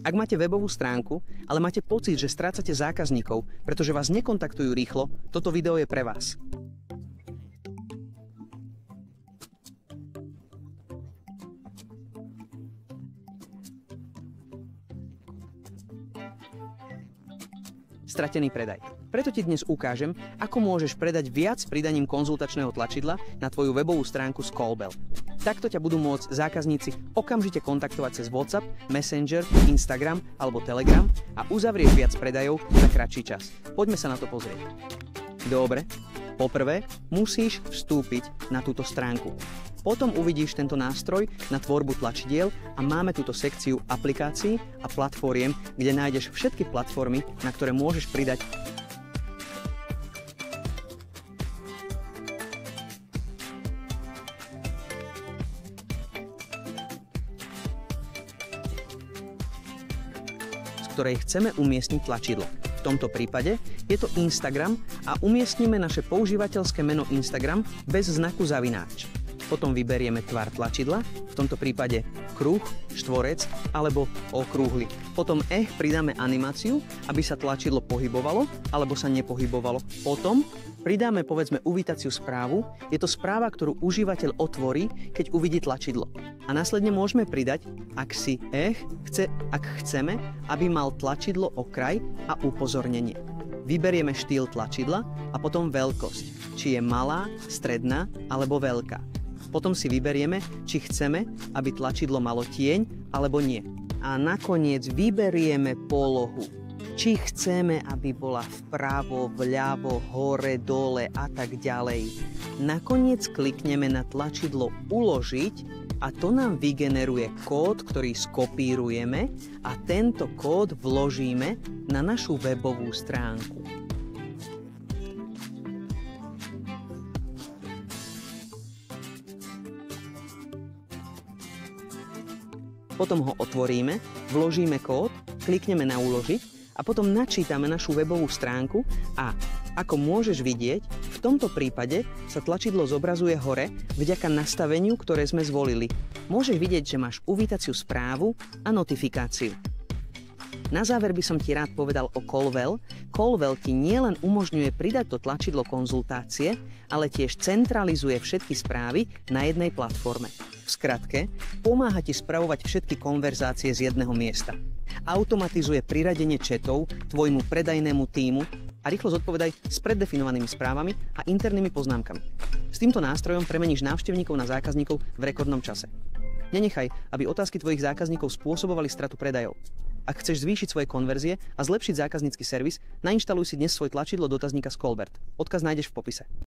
Ak máte webovú stránku, ale máte pocit, že strácate zákazníkov, pretože vás nekontaktujú rýchlo, toto video je pre vás. Stratený predaj. Preto ti dnes ukážem, ako môžeš predať viac pridaním konzultačného tlačidla na tvoju webovú stránku z Callbell. Takto ťa budú môcť zákazníci okamžite kontaktovať cez WhatsApp, Messenger, Instagram alebo Telegram a uzavrieš viac predajov za kratší čas. Poďme sa na to pozrieť. Dobre, poprvé musíš vstúpiť na túto stránku. Potom uvidíš tento nástroj na tvorbu tlačidiel a máme túto sekciu aplikácií a platformiem, kde nájdeš všetky platformy, na ktoré môžeš pridať z ktorej chceme umiestniť tlačidlo. V tomto prípade je to Instagram a umiestnime naše používateľské meno Instagram bez znaku zavináč. Potom vyberieme tvar tlačidla, v tomto prípade kruh, štvorec alebo okrúhly. Potom pridáme animáciu, aby sa tlačidlo pohybovalo alebo sa nepohybovalo. Potom pridáme povedzme uvítaciu správu. Je to správa, ktorú užívateľ otvorí, keď uvidí tlačidlo. A následne môžeme pridať, ak chceme, aby mal tlačidlo okraj a upozornenie. Vyberieme štýl tlačidla a potom veľkosť, či je malá, stredná alebo veľká. Potom si vyberieme, či chceme, aby tlačidlo malo tieň alebo nie. A nakoniec vyberieme polohu. Či chceme, aby bola vpravo, vľavo, hore, dole a tak ďalej. Nakoniec klikneme na tlačidlo uložiť a to nám vygeneruje kód, ktorý skopírujeme a tento kód vložíme na našu webovú stránku. Potom ho otvoríme, vložíme kód, klikneme na uložiť a potom načítame našu webovú stránku a ako môžeš vidieť, v tomto prípade sa tlačidlo zobrazuje hore vďaka nastaveniu, ktoré sme zvolili. Môžeš vidieť, že máš uvítaciu správu a notifikáciu. Na záver by som ti rád povedal o Callbell. Callbell ti nielen umožňuje pridať to tlačidlo konzultácie, ale tiež centralizuje všetky správy na jednej platforme. V skratke, pomáha ti spravovať všetky konverzácie z jedného miesta. Automatizuje priradenie chatov tvojmu predajnému tímu a rýchlo zodpovedaj s preddefinovanými správami a internými poznámkami. S týmto nástrojom premeníš návštevníkov na zákazníkov v rekordnom čase. Nenechaj, aby otázky tvojich zákazníkov spôsobovali stratu predajov. Ak chceš zvýšiť svoje konverzie a zlepšiť zákaznícky servis, nainštaluj si dnes svoje tlačidlo dotazníka z Callbell. Odkaz nájdeš v popise.